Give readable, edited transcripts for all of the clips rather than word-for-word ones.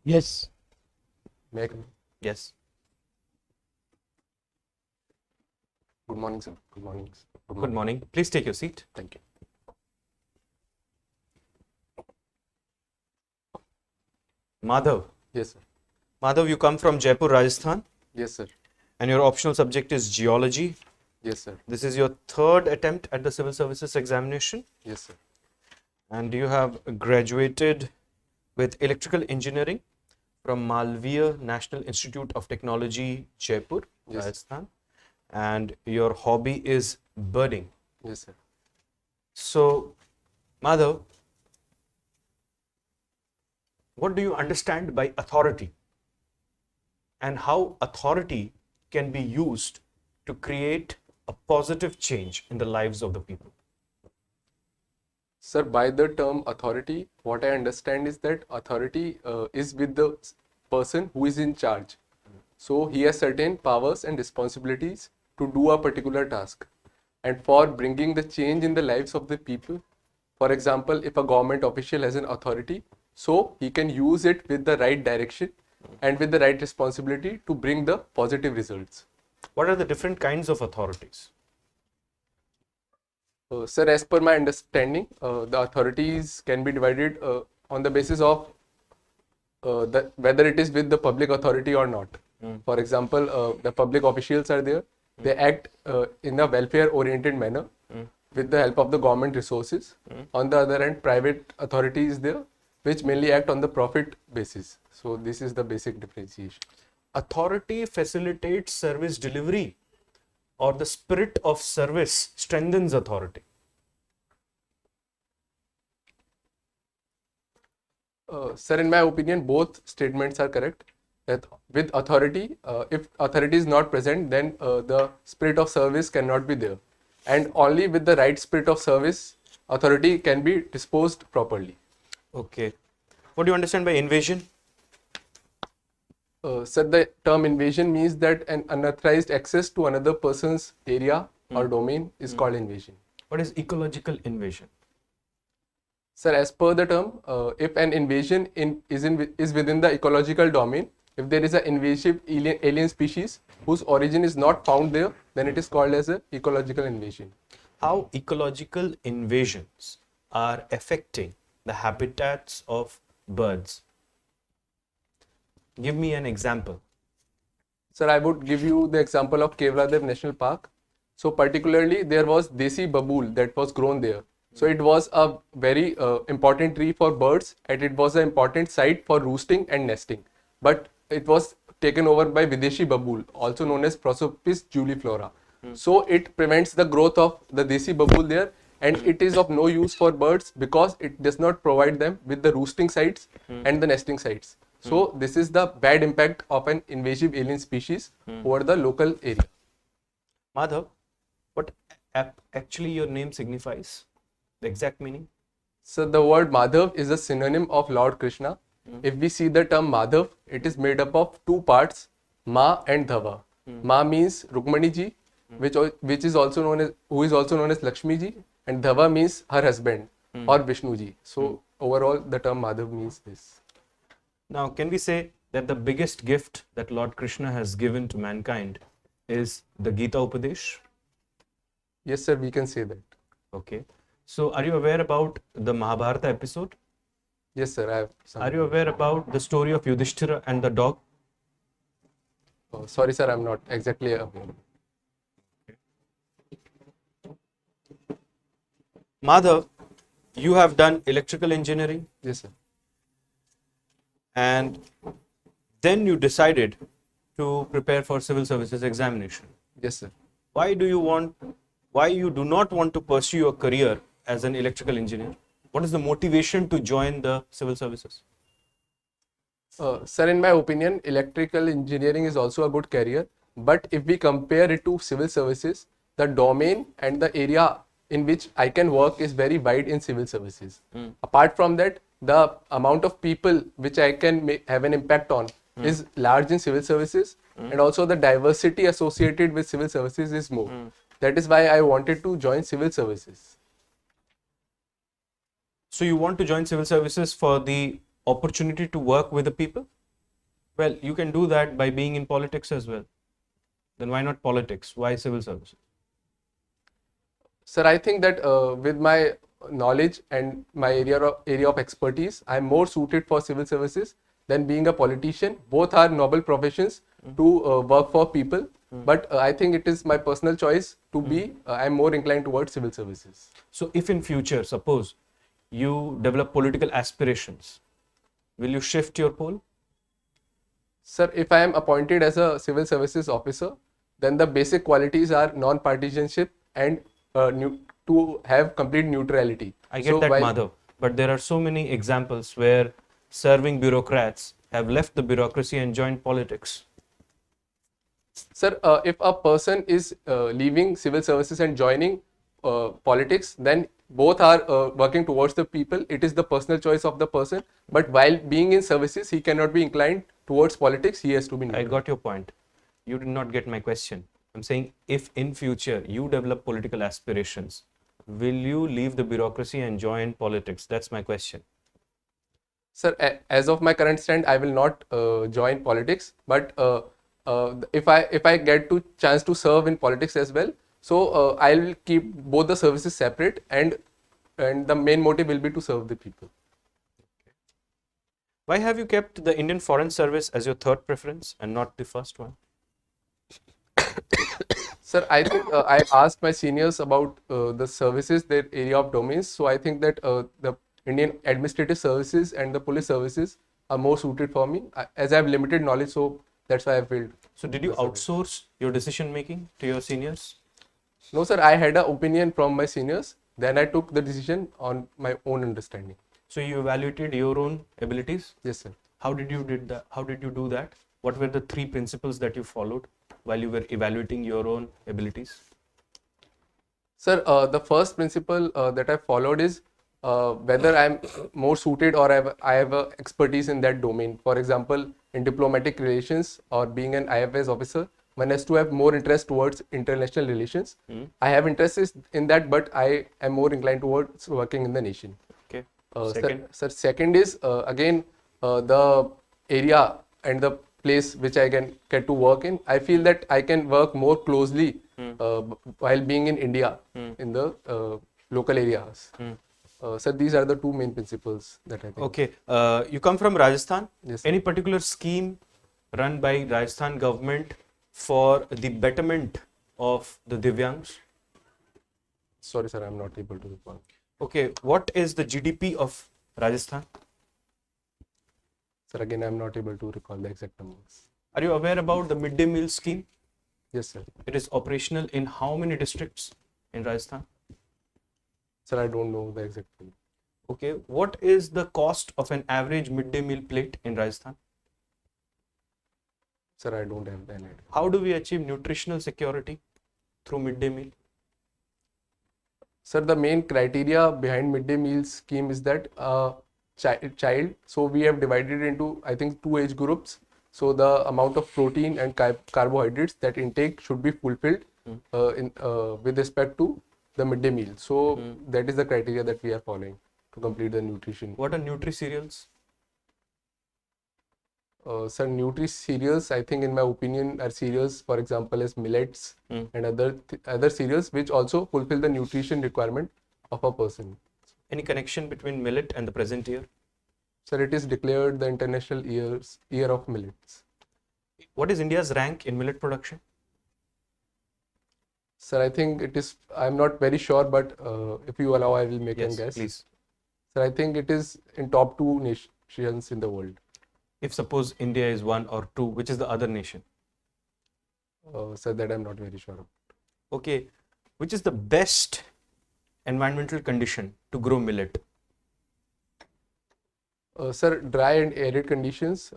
Yes. May I come in? Yes. Good morning, sir. Good morning. Good morning. Please take your seat. Thank you. Madhav. Yes, sir. Madhav, you come from Jaipur, Rajasthan, Yes, sir. and your optional subject is geology. Yes, sir. This is your third attempt at the civil services examination, Yes, sir. and you have graduated with electrical engineering from Malviya National Institute of Technology, Jaipur, Yes. Rajasthan, and your hobby is birding. Yes, sir. So, Madhav, what do you understand by authority, and how authority can be used to create a positive change in the lives of the people? Sir, by the term authority, what I understand is that authority is with the person who is in charge. So he has certain powers and responsibilities to do a particular task. And for bringing the change in the lives of the people, for example, if a government official has an authority, so he can use it with the right direction and with the right responsibility to bring the positive results. What are the different kinds of authorities? Sir, as per my understanding, the authorities can be divided on the basis of whether it is with the public authority or not. For example, the public officials are there. They act in a welfare-oriented manner with the help of the government resources. On the other hand, private authority is there, which mainly act on the profit basis. So this is the basic differentiation. Authority facilitates service delivery, or the spirit of service strengthens authority? Sir, in my opinion, both statements are correct. That with authority, if authority is not present, then the spirit of service cannot be there. And only with the right spirit of service, authority can be disposed properly. Okay. What do you understand by invasion? Sir, the term invasion means that an unauthorized access to another person's area or domain is called invasion. What is ecological invasion? Sir, as per the term, if an invasion is within the ecological domain, if there is an invasive alien species whose origin is not found there, then it is called as an ecological invasion. How ecological invasions are affecting the habitats of birds? Give me an example. Sir, I would give you the example of Kevladev National Park. So particularly there was Desi babool that was grown there. So it was a very important tree for birds, and it was an important site for roosting and nesting. But it was taken over by Videshi babool, also known as Prosopis juliflora. So it prevents the growth of the Desi babool there, and it is of no use for birds because it does not provide them with the roosting sites and the nesting sites. So this is the bad impact of an invasive alien species over the local area. Madhav, what actually your name signifies? The exact meaning? So the word Madhav is a synonym of Lord Krishna. If we see the term Madhav, it is made up of two parts, Ma and Dhava. Ma means Rukmani ji, which is also known as who is also known as Lakshmi ji, and Dhava means her husband or Vishnu ji. So overall, the term Madhav means this. Now, can we say that the biggest gift that Lord Krishna has given to mankind is the Gita Upadesh? Yes, sir, we can say that. Okay. So, are you aware about the Mahabharata episode? Yes, sir, I have some. Are you aware about the story of Yudhishthira and the dog? Oh, sorry, sir, I'm not exactly aware. Madhav, you have done electrical engineering, Yes, sir. and then you decided to prepare for civil services examination. Yes, sir. Why you do not want to pursue your career as an electrical engineer? What is the motivation to join the civil services? Sir, in my opinion, electrical engineering is also a good career. But if we compare it to civil services, the domain and the area in which I can work is very wide in civil services. Apart from that, the amount of people which I can have an impact on is large in civil services, and also the diversity associated with civil services is more. That is why I wanted to join civil services. So you want to join civil services for the opportunity to work with the people? Well, you can do that by being in politics as well. Then why not politics? Why civil services? Sir, I think that with my knowledge and my area of expertise, I'm more suited for civil services than being a politician. Both are noble professions to work for people, but I think it is my personal choice to be. I'm more inclined towards civil services. So if in future, suppose you develop political aspirations, will you shift your pole? Sir, if I am appointed as a civil services officer, then the basic qualities are non-partisanship and to have complete neutrality. I get that, Madhav, but there are so many examples where serving bureaucrats have left the bureaucracy and joined politics. Sir, if a person is leaving civil services and joining politics, then both are working towards the people. It is the personal choice of the person. But while being in services, he cannot be inclined towards politics. He has to be neutral. I got your point. You did not get my question. I'm saying if in future you develop political aspirations, will you leave the bureaucracy and join politics? That's my question. Sir, as of my current stand, I will not join politics. But if I get to chance to serve in politics as well, so I will keep both the services separate, and the main motive will be to serve the people. Why have you kept the Indian Foreign Service as your third preference and not the first one? Sir, I think I asked my seniors about the services, their area of domains. So I think that the Indian administrative services and the police services are more suited for me. As I have limited knowledge, so that's why I failed. So did you outsource your decision making to your seniors? No, sir, I had an opinion from my seniors. Then I took the decision on my own understanding. So you evaluated your own abilities? Yes, sir. How did you did that? How did you do that? What were the three principles that you followed while you were evaluating your own abilities? Sir, the first principle that I followed is whether I'm more suited or I have a expertise in that domain. For example, in diplomatic relations or being an IFS officer, one has to have more interest towards international relations. I have interest in that, but I am more inclined towards working in the nation. Okay. Second is again the area and the place which I can get to work in. I feel that I can work more closely while being in India in the local areas. Sir, these are the two main principles that I think. Okay. You come from Rajasthan. Yes. Any particular scheme run by Rajasthan government for the betterment of the Divyangs? Sorry, sir, I'm not able to recall. Okay. What is the GDP of Rajasthan? Sir, again, I'm not able to recall the exact numbers. Are you aware about the midday meal scheme? Yes, sir. It is operational in how many districts in Rajasthan? Sir, I don't know the exact figure. Okay. What is the cost of an average midday meal plate in Rajasthan? Sir, I don't have any idea. How do we achieve nutritional security through midday meal? Sir, the main criteria behind midday meal scheme is that child. So we have divided into, I think, 2 age groups. So the amount of protein and carbohydrates that intake should be fulfilled with respect to the midday meal. So that is the criteria that we are following to complete the nutrition. What are nutri-cereals? Sir, nutri-cereals, I think in my opinion, are cereals, for example, as millets and other cereals which also fulfill the nutrition requirement of a person. Any connection between millet and the present year? Sir, it is declared the International Year of Millets. What is India's rank in millet production? Sir, I think it is, I'm not very sure, but if you allow, I will make a guess. Please. Sir, I think it is in top 2 nations in the world. If suppose India is 1 or 2, which is the other nation? Sir, that I'm not very sure of. Okay. Which is the best environmental condition to grow millet? Sir, dry and arid conditions,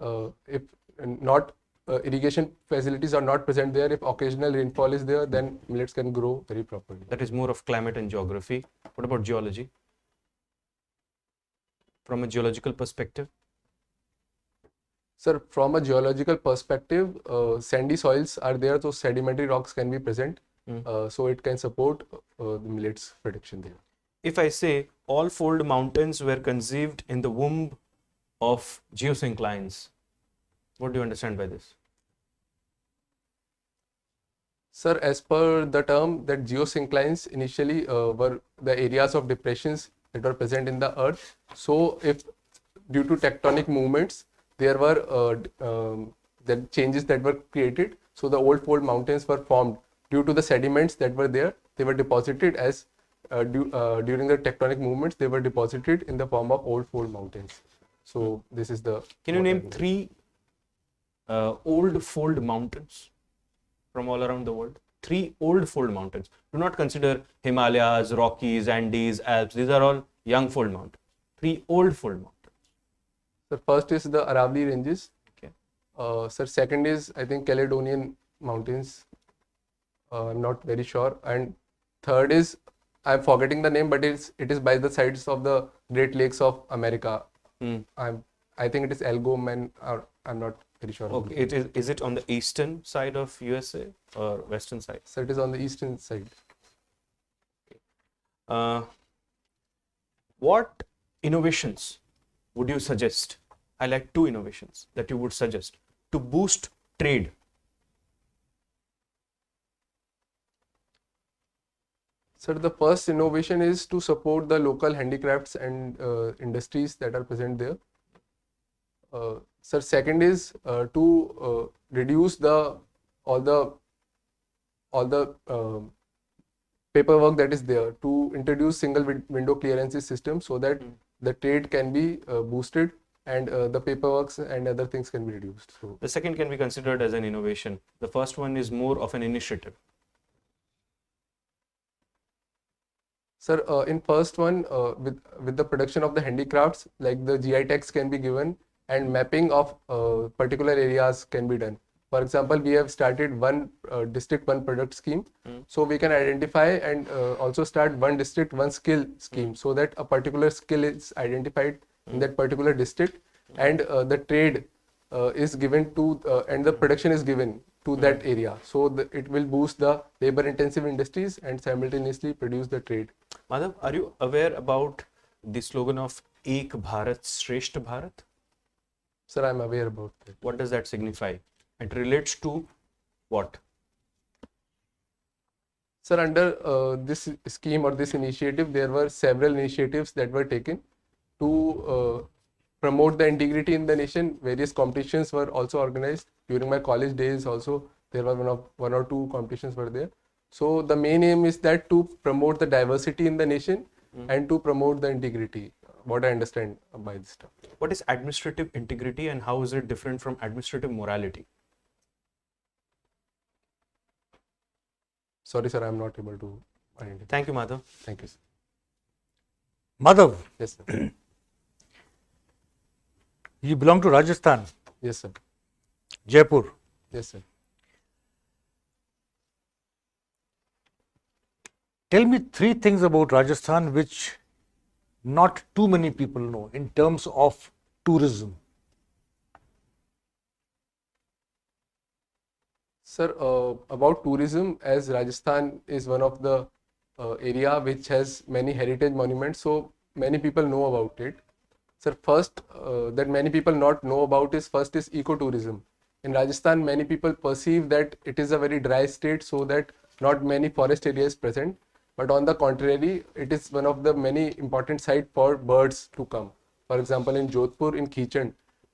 if not irrigation facilities are not present there, if occasional rainfall is there, then millets can grow very properly. That is more of climate and geography. What about geology? From a geological perspective? Sir, from a geological perspective, sandy soils are there, so sedimentary rocks can be present. So it can support the millets production there. If I say all fold mountains were conceived in the womb of geosynclines. What do you understand by this? Sir, as per the term, that geosynclines initially were the areas of depressions that were present in the earth. So if due to tectonic movements there were the changes that were created, so the old fold mountains were formed due to the sediments that were there. They were deposited as during the tectonic movements, they were deposited in the form of old fold mountains. So this is the. Can you name 3 old fold mountains from all around the world? 3 old fold mountains. Do not consider Himalayas, Rockies, Andes, Alps. These are all young fold mountains. 3 old fold mountains. So first is the Aravalli ranges. Okay. Sir, second is I think Caledonian mountains. I'm not very sure. And third is, I'm forgetting the name, but it is by the sides of the Great Lakes of America. I think it is Elgom, and I'm not very sure. Okay. Is it on the eastern side of USA or western side? So it is on the eastern side. What innovations would you suggest? I like 2 innovations that you would suggest to boost trade. Sir, the first innovation is to support the local handicrafts and industries that are present there. Sir, second is to reduce all the paperwork that is there, to introduce single window clearances system so that the trade can be boosted and the paperwork and other things can be reduced. So The second can be considered as an innovation. The first one is more of an initiative. Sir, in first one, with the production of the handicrafts, like the GI tags can be given and mapping of particular areas can be done. For example, we have started one district, one product scheme. So we can identify and also start one district, one skill scheme, so that a particular skill is identified in that particular district, and the trade is given to, and the production is given to that area. So it will boost the labor intensive industries and simultaneously produce the trade. Madhav, are you aware about the slogan of Ek Bharat Shresth Bharat? Sir, I'm aware about that. What does that signify? It relates to what? Sir, under this scheme or this initiative, there were several initiatives that were taken to promote the integrity in the nation. Various competitions were also organized during my college days. Also, there were one or two competitions were there. So the main aim is that to promote the diversity in the nation and to promote the integrity. What I understand by this stuff. What is administrative integrity and how is it different from administrative morality? Sorry, sir, I'm not able to identify. Thank you, Madhav. Thank you, sir. Madhav, Yes, sir. you belong to Rajasthan, Yes, sir. Jaipur. Yes, sir. Tell me 3 things about Rajasthan which not too many people know in terms of tourism. Sir, about tourism, as Rajasthan is one of the area which has many heritage monuments, so many people know about it. Sir, first that many people not know about is first is ecotourism. In Rajasthan, many people perceive that it is a very dry state, so that not many forest areas present. But on the contrary, it is one of the many important sites for birds to come. For example, in Jodhpur, in Khichand,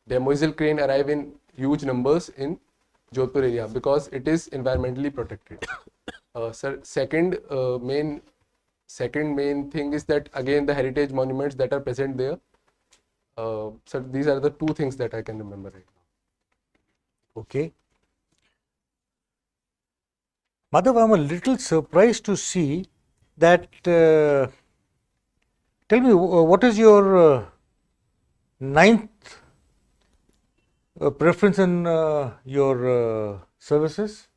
demoiselle crane arrive in huge numbers in Jodhpur area because it is environmentally protected. Sir, second main thing is that again the heritage monuments that are present there. So these are the 2 things that I can remember right now. Okay. Madhav, I'm a little surprised to see that. Tell me, what is your 9th preference in your services?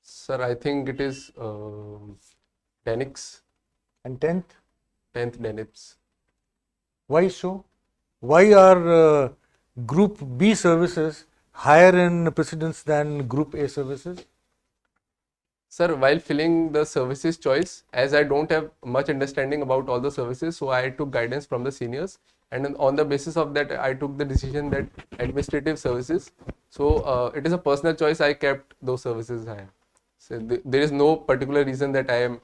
Sir, I think it is Denix, And 10th? 10th Denips. Why so? Why are Group B services higher in precedence than Group A services? Sir, while filling the services choice, as I don't have much understanding about all the services, so I took guidance from the seniors And then on the basis of that, I took the decision that administrative services. So it is a personal choice. I kept those services higher. So there is no particular reason that I am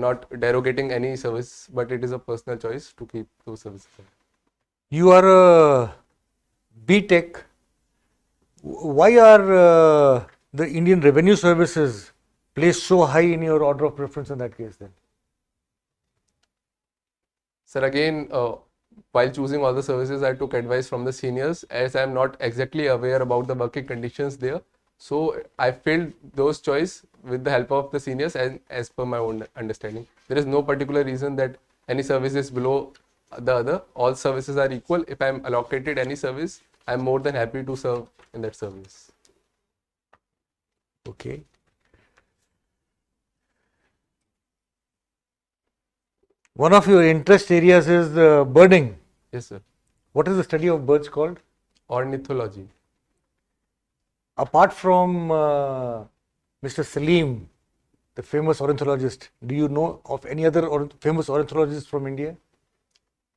not derogating any service, but it is a personal choice to keep those services higher. You are a B.Tech. Why are the Indian Revenue Services placed so high in your order of preference in that case then? Sir, again, while choosing all the services, I took advice from the seniors as I am not exactly aware about the working conditions there. So I filled those choice with the help of the seniors and as per my own understanding. There is no particular reason that any service is below the other. All services are equal. If I am allocated any service, I am more than happy to serve in that service. Okay. One of your interest areas is birding. Yes, sir. What is the study of birds called? Ornithology. Apart from Mr. Salim, the famous ornithologist, do you know of any other famous ornithologist from India?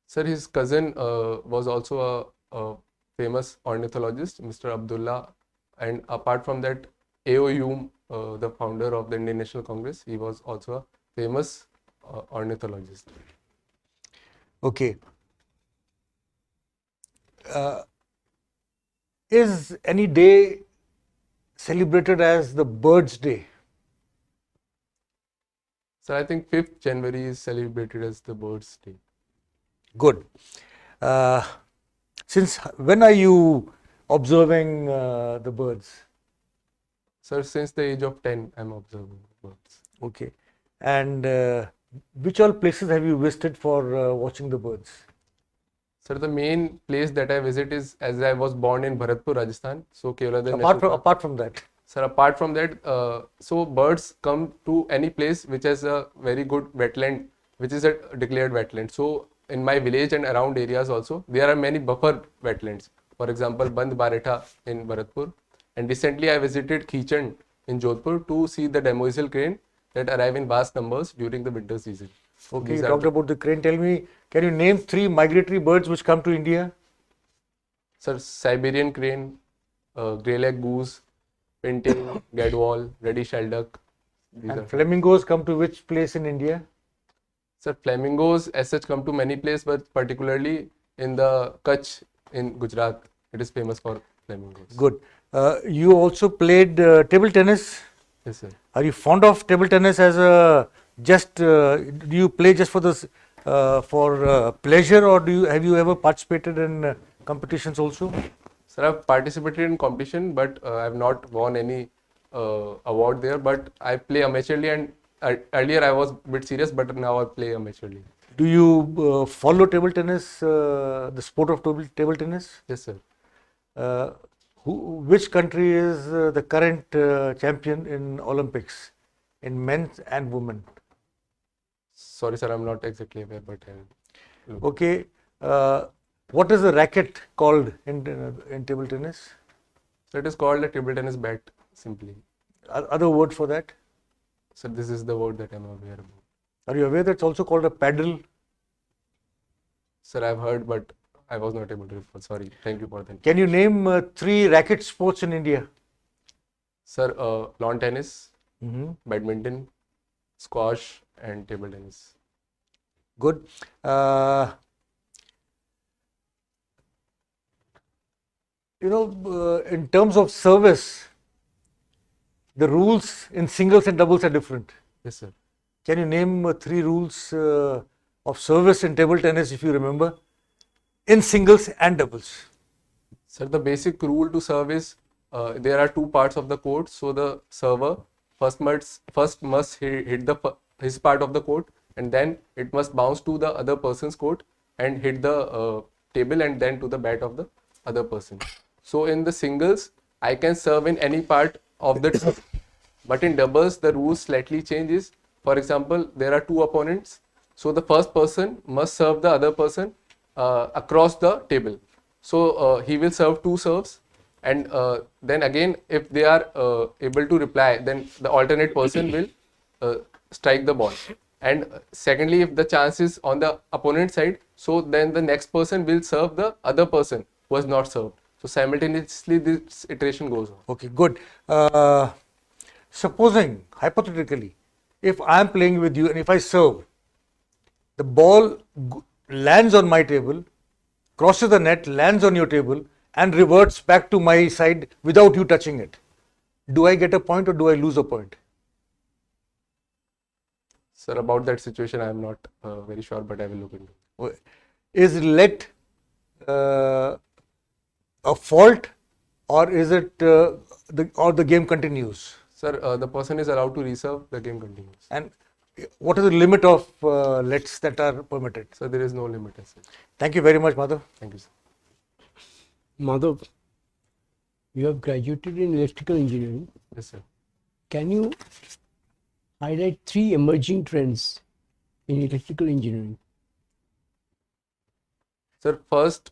Sir, his cousin was also a famous ornithologist, Mr. Abdullah. And apart from that, A.O. Hume, the founder of the Indian National Congress, he was also a famous ornithologist. Okay. Is any day celebrated as the Birds' Day? So I think 5th January is celebrated as the Birds' Day. Good. Since when are you observing the birds? Sir, since the age of 10, I'm observing birds. Okay. And which all places have you visited for watching the birds? Sir, the main place that I visit is, as I was born in Bharatpur, Rajasthan. So Kerala National Apart from that. Sir, apart from that, so birds come to any place which has a very good wetland, which is a declared wetland. So in my village and around areas also, there are many buffer wetlands. For example, Band Baretha in Bharatpur. And recently I visited Khichand in Jodhpur to see the demoiselle crane that arrive in vast numbers during the winter season. Okay, you talked about the crane. Tell me, can you name 3 migratory birds which come to India? Sir, Siberian crane, grey-leg goose, pintail, gadwall, reddish shelduck. And flamingos come to which place in India? Sir, flamingos as such come to many places, but particularly in the Kutch in Gujarat, it is famous for flamingos. Good. You also played table tennis. Yes, sir. Are you fond of table tennis as a do you play just for this for pleasure, or have you ever participated in competitions also? Sir, I've participated in competition, but I have not won any award there. But I play amateurly, and earlier I was a bit serious, but now I play amateurly. Do you follow table tennis, the sport of table tennis? Yes, sir. Which country is the current champion in Olympics, in men's and women? Sorry, sir, I'm not exactly aware, but okay. What is the racket called in table tennis? So it is called a table tennis bat, simply. Other word for that? So this is the word that I'm aware about. Are you aware that it's also called a paddle? Sir, I've heard, but I was not able to recall. Sorry. Thank you for that. Can you name 3 racket sports in India? Sir, lawn tennis, badminton, squash, and table tennis. Good. In terms of service, the rules in singles and doubles are different. Yes, sir. Can you name 3 rules of service in table tennis, if you remember, in singles and doubles? Sir, the basic rule to serve is there are 2 parts of the court. So the server first must hit his part of the court, and then it must bounce to the other person's court and hit the table, and then to the bat of the other person. So in the singles, I can serve in any part of the table, but in doubles, the rules slightly changes. For example, there are 2 opponents. So the first person must serve the other person across the table. So he will serve 2 serves, and then again, if they are able to reply, then the alternate person will strike the ball. And secondly, if the chance is on the opponent side, so then the next person will serve the other person who was not served. So simultaneously this iteration goes on. Okay, good. Supposing, hypothetically, if I am playing with you and if I serve, the ball lands on my table, crosses the net, lands on your table, and reverts back to my side without you touching it. Do I get a point or do I lose a point? Sir, about that situation, I am not very sure, but I will look into it. Is let a fault, or is it the game continues? Sir, the person is allowed to reserve, the game continues. And what is the limit of lets that are permitted? So there is no limit as such. Thank you very much, Madhav. Thank you, sir. Madhav, you have graduated in electrical engineering. Yes, sir. Can you highlight 3 emerging trends in electrical engineering? Sir, first,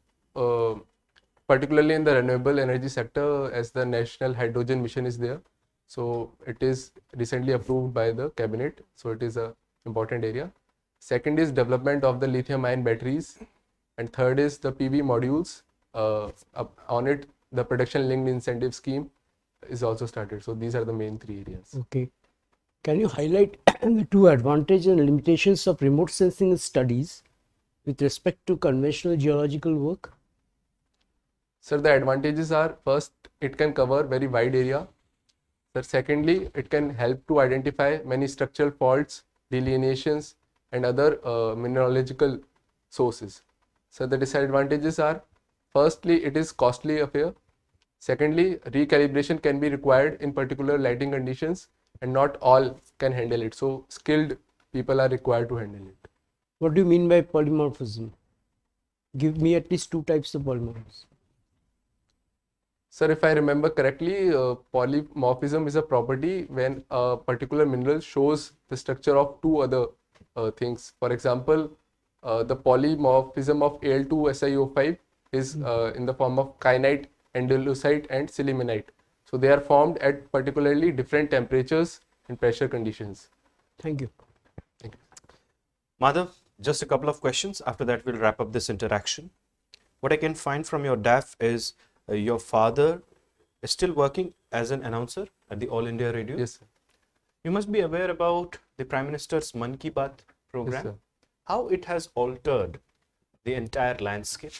particularly in the renewable energy sector, as the National Hydrogen Mission is there, so it is recently approved by the cabinet, so it is a important area. Second is development of the lithium-ion batteries, and third is the PV modules. On it, the production-linked incentive scheme is also started. So these are the main 3 areas. Okay. Can you highlight the 2 advantages and limitations of remote sensing studies with respect to conventional geological work? Sir, the advantages are, first, it can cover very wide area. Sir, secondly, it can help to identify many structural faults, delineations, and other mineralogical sources. So the disadvantages are, firstly, it is costly affair. Secondly, recalibration can be required in particular lighting conditions, and not all can handle it. So skilled people are required to handle it. What do you mean by polymorphism? Give me at least 2 types of polymorphism. Sir, if I remember correctly, polymorphism is a property when a particular mineral shows the structure of 2 other things. For example, the polymorphism of Al2SiO5 is in the form of kyanite, andalusite, and sillimanite. So they are formed at particularly different temperatures and pressure conditions. Thank you. Thank you. Madhav, just a couple of questions. After that, we'll wrap up this interaction. What I can find from your DAF is your father is still working as an announcer at the All India Radio. Yes, sir. You must be aware about the Prime Minister's Mann Ki Baat program, Yes, sir. how it has altered the entire landscape.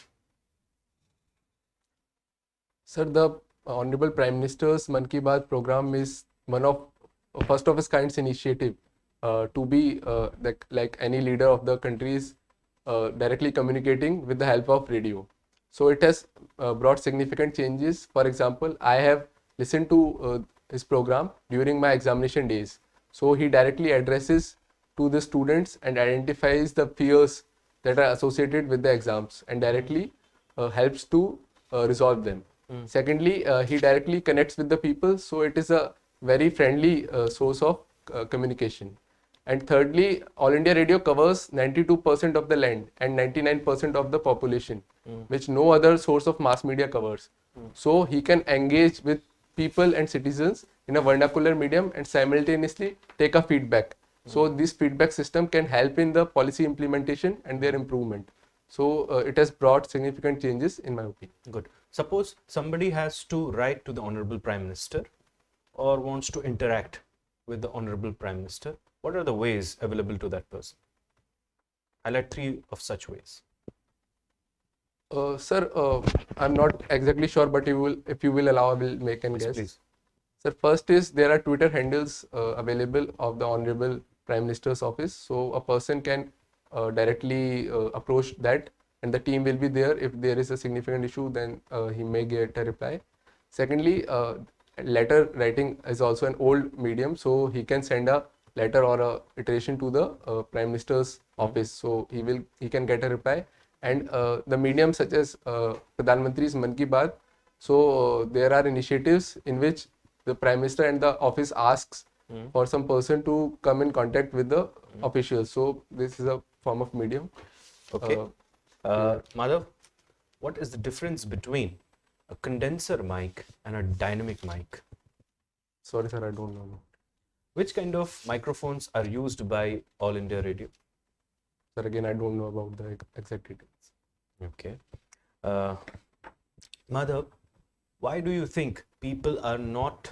Sir, the Honorable Prime Minister's Mann Ki Baat program is one of first of its kinds initiative to be like any leader of the country is directly communicating with the help of radio. So it has brought significant changes. For example, I have listened to his program during my examination days. So he directly addresses to the students and identifies the fears that are associated with the exams and directly helps to resolve them. Secondly, he directly connects with the people, so it is a very friendly source of communication. And thirdly, All India Radio covers 92% of the land and 99% of the population, which no other source of mass media covers. So he can engage with people and citizens in a vernacular medium and simultaneously take a feedback. So this feedback system can help in the policy implementation and their improvement. So it has brought significant changes in my opinion. Good. Suppose somebody has to write to the Honorable Prime Minister or wants to interact with the Honorable Prime Minister. What are the ways available to that person? Highlight 3 of such ways. Sir, I'm not exactly sure, but if you will allow, I will make a guess. Please. Sir, first is there are Twitter handles available of the Honorable Prime Minister's office. So a person can directly approach that, and the team will be there. If there is a significant issue, then he may get a reply. Secondly, letter writing is also an old medium, so he can send a letter or a iteration to the Prime Minister's office. So he can get a reply. And the medium such as Pradhan Mantri's Mann Ki Baat. So there are initiatives in which the Prime Minister and the office asks for some person to come in contact with the officials. So this is a form of medium. Okay. Madhav, what is the difference between a condenser mic and a dynamic mic? Sorry, sir, I don't know. Which kind of microphones are used by All India Radio? Sir, again, I don't know about the exact details. Okay. Uh, Madhav, why do you think people are not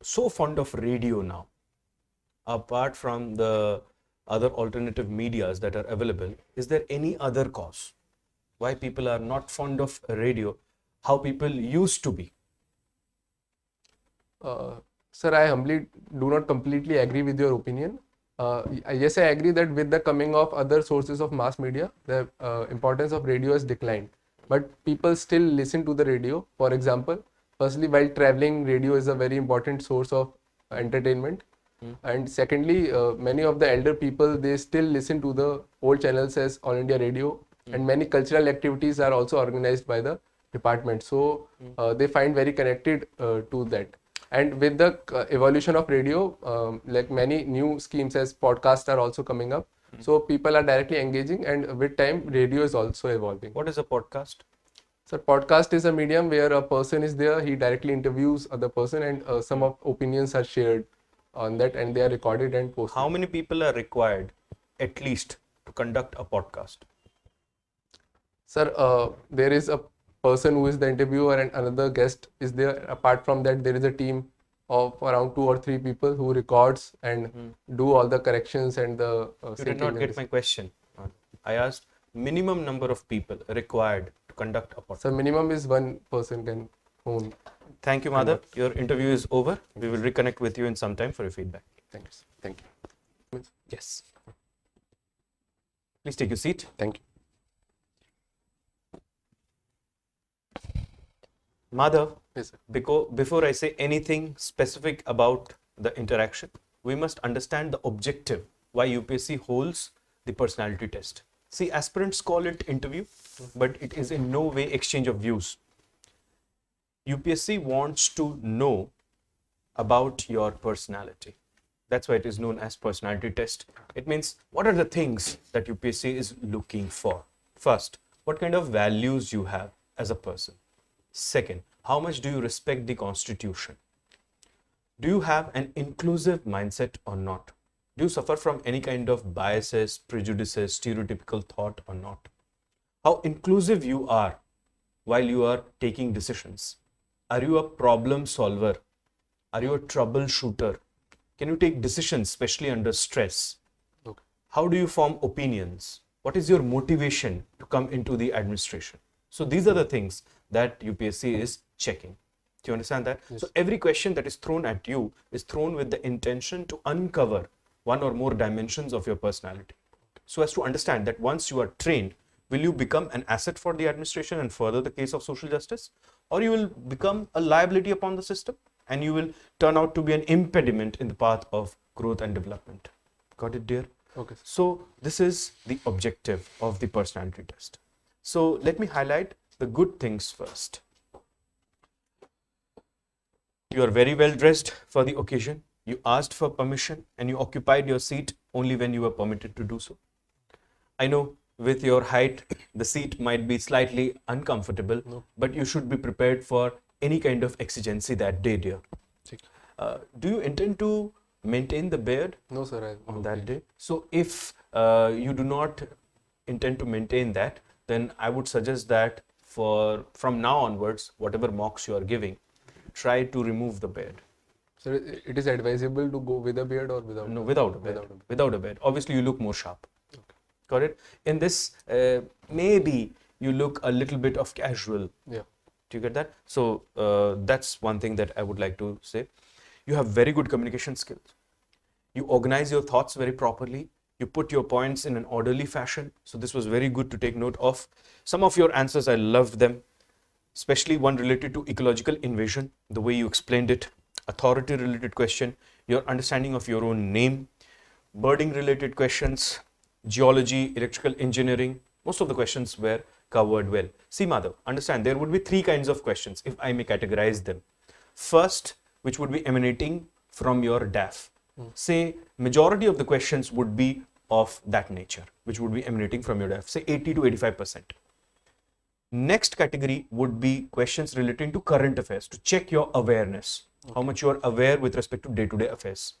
so fond of radio now? Apart from the other alternative medias that are available, is there any other cause why people are not fond of radio, how people used to be? Sir, I humbly do not completely agree with your opinion. Yes, I agree that with the coming of other sources of mass media, the importance of radio has declined. But people still listen to the radio. For example, firstly, while traveling, radio is a very important source of entertainment. And secondly, many of the elder people, they still listen to the old channels as All India Radio, and many cultural activities are also organized by the department. So they find very connected to that. And with the evolution of radio, like many new schemes as podcasts are also coming up. So people are directly engaging, and with time, radio is also evolving. What is a podcast? So podcast is a medium where a person is there, he directly interviews other person, and some of opinions are shared on that, and they are recorded and posted. How many people are required at least to conduct a podcast? Sir, there is a person who is the interviewer and another guest is there. Apart from that, there is a team of around 2 or 3 people who records and do all the corrections and the You did not get my question. I asked minimum number of people required to conduct a podcast. So minimum is 1 person can own. Thank you, Madhav. Your interview is over. We will reconnect with you in some time for your feedback. Thanks. Thank you. Yes. Please take your seat. Thank you. Madhav, Yes, sir. before I say anything specific about the interaction, we must understand the objective why UPSC holds the personality test. See, aspirants call it interview, but it is in no way exchange of views. UPSC wants to know about your personality. That's why it is known as personality test. It means what are the things that UPSC is looking for? First, what kind of values you have as a person. Second, how much do you respect the Constitution? Do you have an inclusive mindset or not? Do you suffer from any kind of biases, prejudices, stereotypical thought or not? How inclusive you are while you are taking decisions? Are you a problem solver? Are you a troubleshooter? Can you take decisions, especially under stress? Okay. How do you form opinions? What is your motivation to come into the administration? So these are the things that UPSC is checking. Do you understand that? Yes. So every question that is thrown at you is thrown with the intention to uncover one or more dimensions of your personality. So as to understand that once you are trained, will you become an asset for the administration and further the case of social justice? Or you will become a liability upon the system and you will turn out to be an impediment in the path of growth and development. Got it, dear? Okay. So this is the objective of the personality test. So let me highlight the good things first. You are very well dressed for the occasion. You asked for permission and you occupied your seat only when you were permitted to do so. I know with your height, the seat might be slightly uncomfortable, but you should be prepared for any kind of exigency that day, dear. Do you intend to maintain the beard? No, sir. On that day? So if you do not intend to maintain that, then I would suggest that from now onwards, whatever mocks you are giving, try to remove the beard. Sir, it is advisable to go with a beard or without? No, without a beard. Without a beard. Obviously, you look more sharp. Okay. Got it? In this, maybe you look a little bit of casual. Yeah. Do you get that? So that's one thing that I would like to say. You have very good communication skills. You organize your thoughts very properly. You put your points in an orderly fashion. So this was very good to take note of. Some of your answers, I loved them, especially one related to ecological invasion, the way you explained it, authority related question, your understanding of your own name, birding related questions, geology, electrical engineering. Most of the questions were covered well. See, Madhav, understand there would be 3 kinds of questions if I may categorize them. First, which would be emanating from your DAF. Say majority of the questions would be of that nature, which would be emanating from your DAF, say 80 to 85%. Next category would be questions relating to current affairs, to check your awareness, how much you are aware with respect to day-to-day affairs.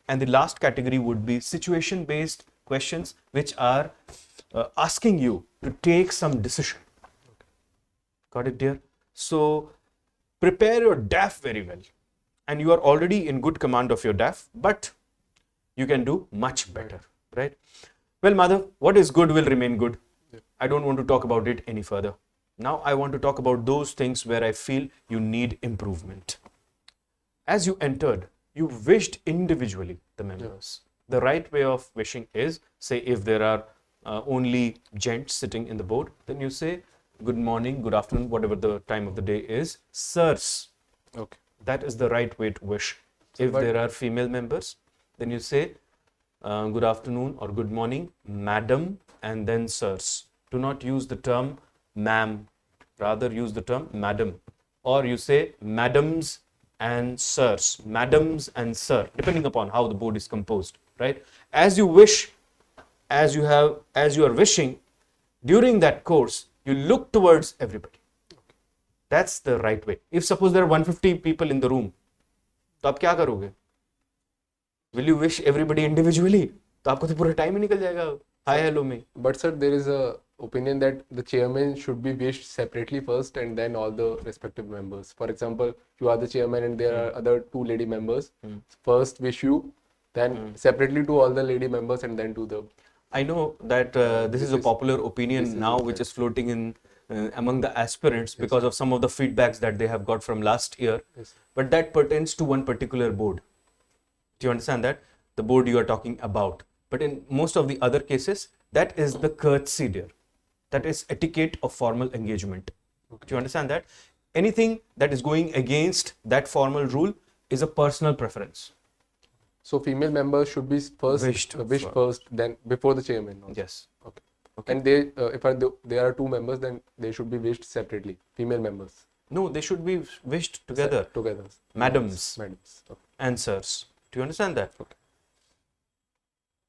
And the last category would be situation-based questions, which are asking you to take some decision. Got it, dear? So prepare your DAF very well. And you are already in good command of your DAF, but you can do much better, right? Well, Madhav, what is good will remain good. I don't want to talk about it any further. Now I want to talk about those things where I feel you need improvement. As you entered, you wished individually the members. The right way of wishing is, say if there are only gents sitting in the board, then you say good morning, good afternoon, whatever the time of the day is, sirs. Okay. That is the right way to wish. If there are female members, then you say good afternoon or good morning, madam, and then sirs. Do not use the term ma'am, rather use the term madam. Or you say madams and sirs, madams and sir, depending upon how the board is composed, right? As you wish, as you are wishing, during that course, you look towards everybody. That's the right way. If suppose there are 150 people in the room, तो आप क्या करोगे? Will you wish everybody individually? तो आपको तो पूरा time ही निकल जाएगा hi hello में. But sir, there is a opinion that the chairman should be wished separately first and then all the respective members. For example, you are the chairman and there are other two lady members. First wish you, then separately to all the lady members and then to the... I know that this is a popular opinion now which is floating in among the aspirants because of some of the feedbacks that they have got from last year. But that pertains to one particular board. Do you understand that? The board you are talking about. But in most of the other cases, that is the courtesy, dear. That is etiquette of formal engagement. Do you understand that? Anything that is going against that formal rule is a personal preference. So female members should be first Wished first, then before the chairman. Also. Yes. Okay. And they, there are two members, then they should be wished separately. Female members. No, they should be wished together. Together. Madams Madams. Okay. and sirs. Do you understand that?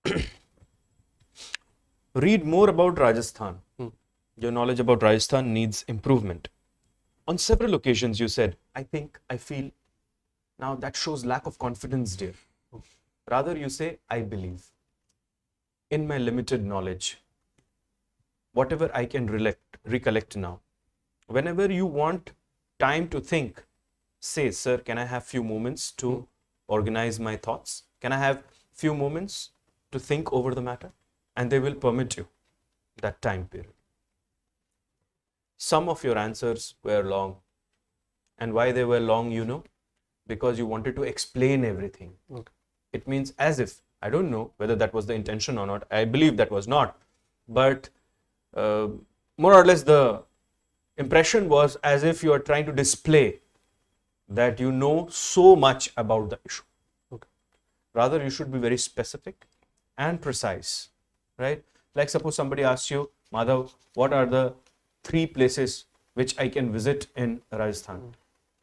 Okay. Read more about Rajasthan. Your knowledge about Rajasthan needs improvement. On several occasions you said, I think, I feel. Now that shows lack of confidence, dear. Rather you say, I believe. In my limited knowledge, whatever I can recollect now, whenever you want time to think, say, sir, can I have few moments to organize my thoughts? Can I have few moments to think over the matter? And they will permit you that time period. Some of your answers were long. And why they were long, you know? Because you wanted to explain everything. Okay. It means as if, I don't know whether that was the intention or not. I believe that was not. But more or less the impression was as if you are trying to display that you know so much about the issue. Okay. Rather, you should be very specific and precise, right? Like suppose somebody asks you, Madhav, what are the 3 places which I can visit in Rajasthan?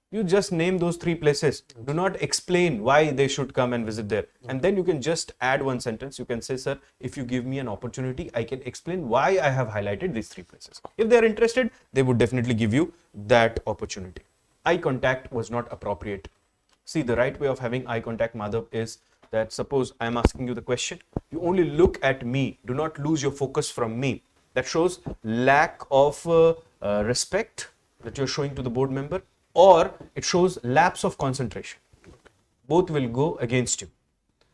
You just name those 3 places. Do not explain why they should come and visit there. And then you can just add one sentence. You can say, sir, if you give me an opportunity, I can explain why I have highlighted these 3 places. If they are interested, they would definitely give you that opportunity. Eye contact was not appropriate. See, the right way of having eye contact, Madhav, is that suppose I am asking you the question, you only look at me. Do not lose your focus from me. That shows lack of respect that you're showing to the board member, or it shows lapse of concentration. Both will go against you.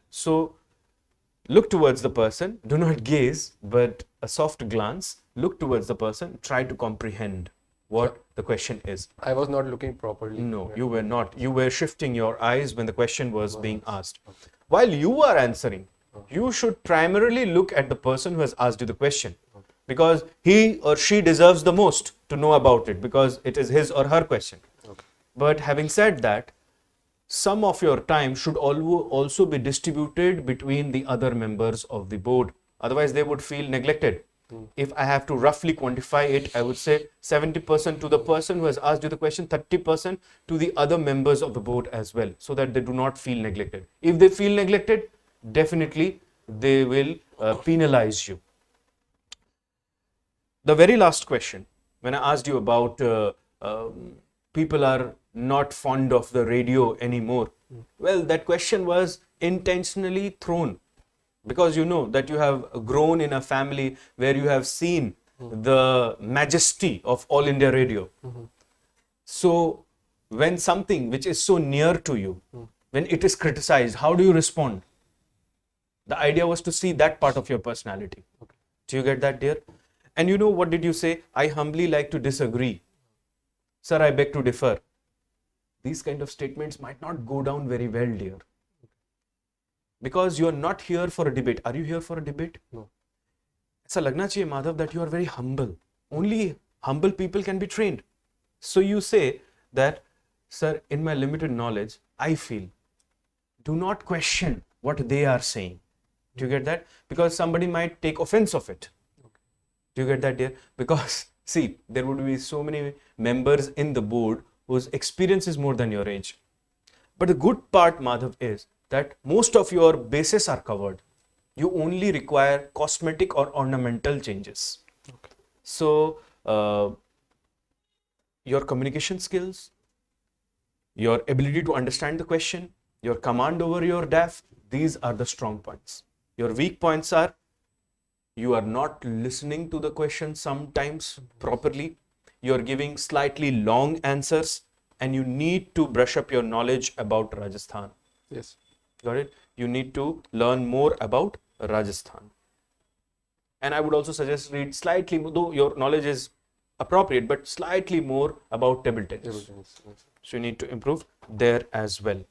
So look towards the person, do not gaze, but a soft glance, look towards the person, try to comprehend what the question is. I was not looking properly. No, you were not. You were shifting your eyes when the question was being asked. While you are answering, you should primarily look at the person who has asked you the question, because he or she deserves the most to know about it, because it is his or her question. But having said that, some of your time should also be distributed between the other members of the board. Otherwise, they would feel neglected. If I have to roughly quantify it, I would say 70% to the person who has asked you the question, 30% to the other members of the board as well, so that they do not feel neglected. If they feel neglected, definitely they will penalize you. The very last question when I asked you about people are not fond of the radio anymore, well, that question was intentionally thrown because you know that you have grown in a family where you have seen the majesty of All India Radio. So, when something which is so near to you, when it is criticized, how do you respond? The idea was to see that part of your personality. Do you get that, dear? And you know what did you say? I humbly like to disagree. Sir, I beg to differ. These kind of statements might not go down very well, dear. Because you are not here for a debate. Are you here for a debate? No. ऐसा लगना चाहिए, Madhav, that you are very humble. Only humble people can be trained. So you say that, sir, in my limited knowledge, I feel, do not question what they are saying. Do you get that? Because somebody might take offense of it. Do you get that, dear? Because, see, there would be so many members in the board whose experience is more than your age. But the good part, Madhav, is that most of your bases are covered. You only require cosmetic or ornamental changes. So, your communication skills, your ability to understand the question, your command over your DAF, these are the strong points. Your weak points are you are not listening to the question sometimes properly, you are giving slightly long answers, and you need to brush up your knowledge about Rajasthan. Yes. Got it? You need to learn more about Rajasthan. And I would also suggest read slightly, though your knowledge is appropriate, but slightly more about table tennis. So you need to improve there as well.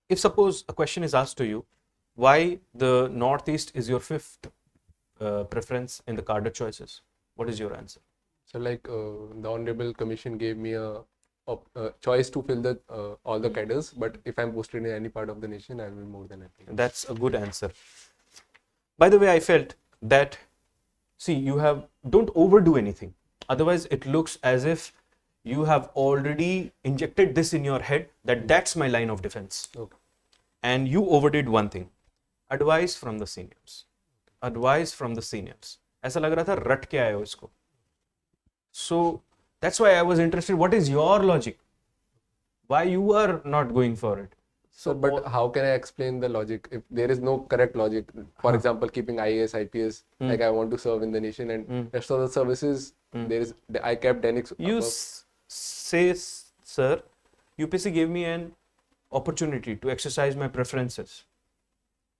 If suppose a question is asked to you, why the Northeast is your fifth preference in the cadre choices, what is your answer? So like the Honorable Commission gave me a choice to fill the all the cadres, but if I'm posted in any part of the nation, I will be more than happy. That's a good answer. By the way, I felt that, see, don't overdo anything. Otherwise, it looks as if you have already injected this in your head that that's my line of defense. Okay. And you overdid one thing. Advice from the seniors. Advice from the seniors. ऐसा लग रहा था रट के आए हो इसको. So that's why I was interested. What is your logic? Why you are not going for it? So, but how can I explain the logic if there is no correct logic? For example, keeping IAS, IPS, like I want to serve in the nation, and rest of the services, there is I kept Denix. You say, sir, UPSC gave me an opportunity to exercise my preferences.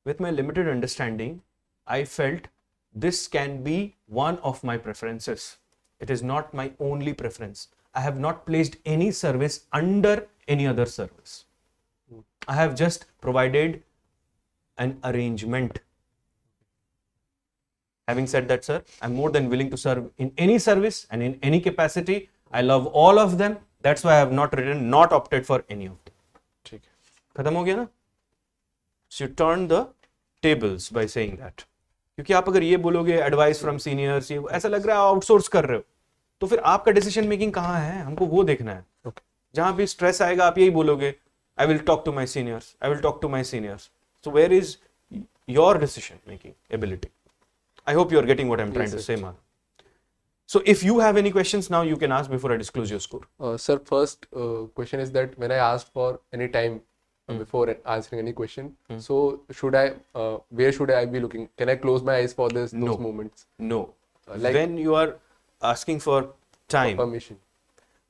With my limited understanding, I felt this can be one of my preferences. It is not my only preference. I have not placed any service under any other service. I have just provided an arrangement. Having said that, sir, I'm more than willing to serve in any service and in any capacity. I love all of them. That's why I have not opted for any of them. ठीक है. खत्म हो गया ना? So you turn the tables by saying that. क्योंकि आप अगर ये बोलोगे advice from seniors, ये ऐसा लग रहा है आउटसोर्स कर रहे हो, तो फिर आपका डिसीजन मेकिंग कहाँ है? हमको वो देखना है. जहाँ भी स्ट्रेस आएगा आप यही बोलोगे, I will talk to my seniors. I will talk to my seniors. So where is your decision making ability? I hope you are getting what I'm trying to say, man. So if you have any questions now, you can ask before I disclose your score. Sir, first question is that when I asked for any time before answering any question, so where should I be looking? Can I close my eyes for those moments? No. Like when you are asking for time, permission,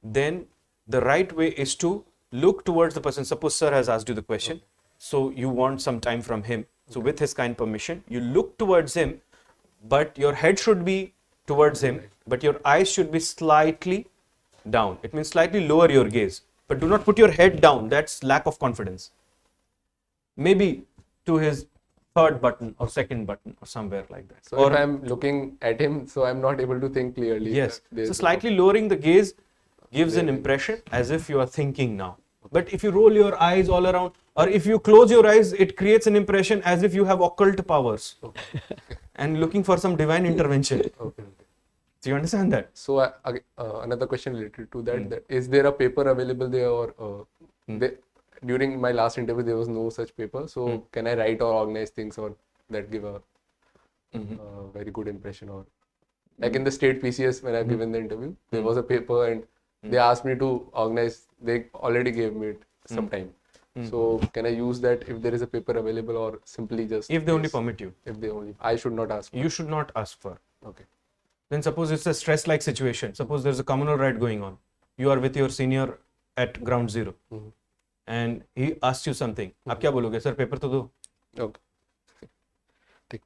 then the right way is to look towards the person. Suppose sir has asked you the question, so you want some time from him. So with his kind permission, you look towards him, but your head should be towards him, but your eyes should be slightly down. It means slightly lower your gaze, but do not put your head down. That's lack of confidence. Maybe to his third button or second button or somewhere like that. So if I'm looking at him, so I'm not able to think clearly. Yes. So slightly lowering the gaze gives an impression as if you are thinking now. But if you roll your eyes all around, or if you close your eyes, it creates an impression as if you have occult powers and looking for some divine intervention. Okay. Do you understand that? So another question related to that, that is there a paper available there, or during my last interview there was no such paper, so can I write or organize things or that give a very good impression. Or like in the state PCS when I've given the interview, there was a paper and they asked me to organize. They already gave me it some time. So can I use that if there is a paper available, or simply just If they only permit you, if they only, I should not ask. you should not ask for. Okay. Then suppose it's a stress-like situation. Suppose there's a communal riot going on. You are with your senior at ground zero, and he asks you something. आप क्या बोलोगे? Sir, paper तो दो. Okay.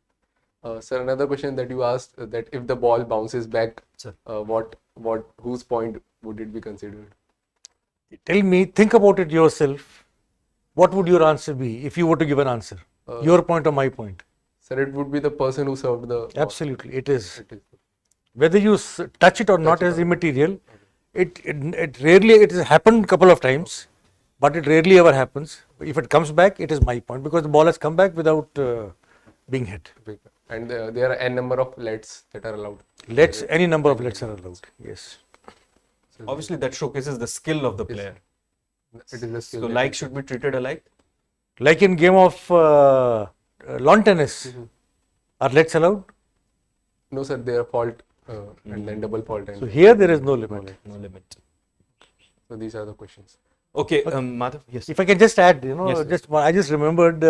Sir, another question that you asked, that if the ball bounces back, Sir. whose point would it be considered? Tell me, think about it yourself. What would your answer be if you were to give an answer? Your point or my point? Sir, it would be the person who served the ball. Absolutely, it is. It is. Whether you touch it or not is immaterial. It rarely, it has happened a couple of times, but it rarely ever happens. If it comes back, it is my point, because the ball has come back without being hit. And there are n number of lets that are allowed. Lets, any number of lets are allowed. Yes. Obviously, that showcases the skill of the player. It is a skill. So, like should be treated alike. Like in game of lawn tennis, are lets allowed? No, sir, they are fault and then double fault. And So here there is no limit. No limit. so these are the questions. Okay, Madhav. Yes. If I can just add, Yes, I just remembered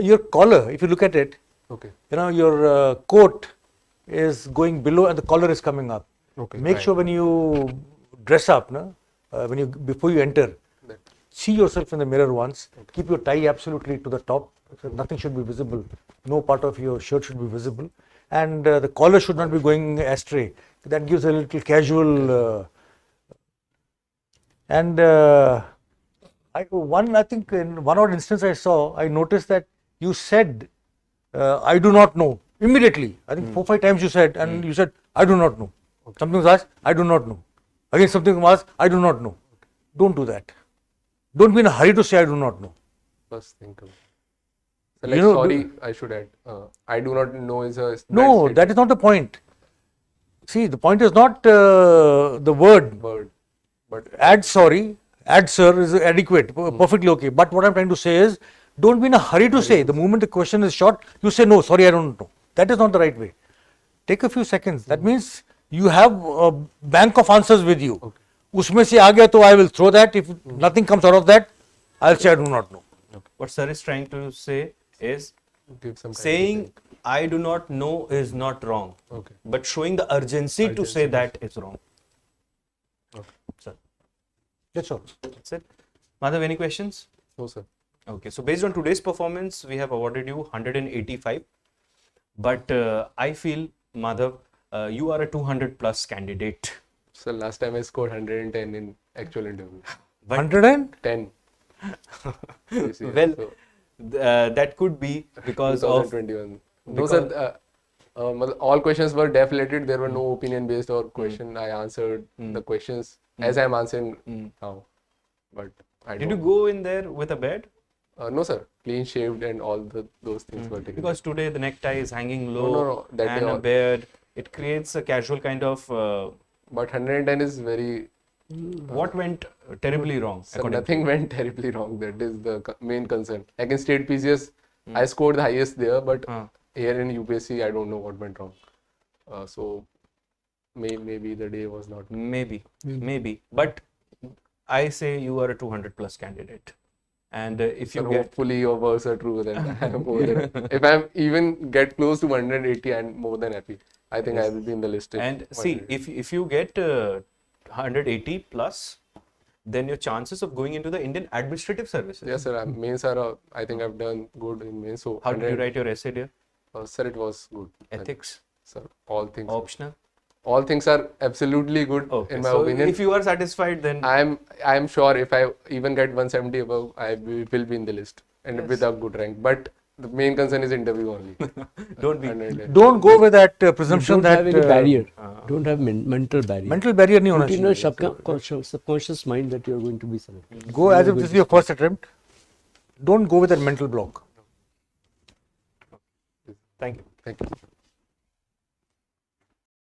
your collar. If you look at it, Okay. your coat is going below and the collar is coming up. Okay. Make sure when you dress up, before you enter, That. see yourself in the mirror once. Keep your tie absolutely to the top. So nothing should be visible. No part of your shirt should be visible, and the collar should not be going astray. That gives a little casual. I think in one odd instance I noticed that you said, "I do not know." Immediately, I think 4-5 times you said, and you said, "I do not know." Something was asked, "I do not know." Again, something was asked, "I do not know." Don't do that. Don't be in a hurry to say, "I do not know." First thing. So like, sorry, I should add. I do not know is a. No, that is not the point. See, the point is not the word. Word. But Add sorry, add sir is adequate, perfectly okay. But what I'm trying to say is, don't be in a hurry to say. The moment the question is short, you say, "No, sorry, I don't know." That is not the right way. Take a few seconds. That means you have a bank of answers with you. Usme se aa gaya to I will throw that. If nothing comes out of that, I'll say I do not know. What sir is trying to say is, give some time to saying think. I do not know is not wrong, Okay. but showing the urgency to say that is wrong. Sir, That's all. that's it. Madhav, any questions? No, sir. Okay, so based on today's performance, we have awarded you 185. But I feel, Madhav, you are a 200 plus candidate. So last time I scored 110 in actual interview. 100 and 10. This year, Well, so that could be because of 2021. No, sir. All questions were deflated. There were no opinion based or question. I answered the questions as I am answering now. But I Did you don't. go in there with a bed? No, sir. Clean shaved and all those things were taken. Because today the necktie is hanging low No. That and day a all- beard. It creates a casual kind of. But 110 is very. What went terribly wrong? Sir, according to nothing went terribly wrong. That is the main concern. Like in state PCS, I scored the highest there, but here in UPSC, I don't know what went wrong. So maybe the day was not. Maybe. But I say you are a 200 plus candidate. And if you Sir, get. hopefully your words are true, then I am more than. If I even get close to 180, I'm more than happy. I think I will be in the list. And see, if you get 180 plus, then your chances of going into the Indian administrative services. Yes, sir. Mains are. I think I've done good in mains. So How did you write your essay, dear? Sir, it was good. Ethics, Sir, all things. optional. All things are absolutely good Okay, in my so opinion. if you are satisfied, then I'm sure if I even get 170 above, I will be in the list and with a good rank. But the main concern is interview only. don't be. 110. don't go with that presumption don't that have any barrier. Don't have mental barrier. mental barrier nahi hona Put in your chahiye. subconscious mind that you are going to be selected. Go as if this is your first attempt. Don't go with that mental block. Thank you. Thank you.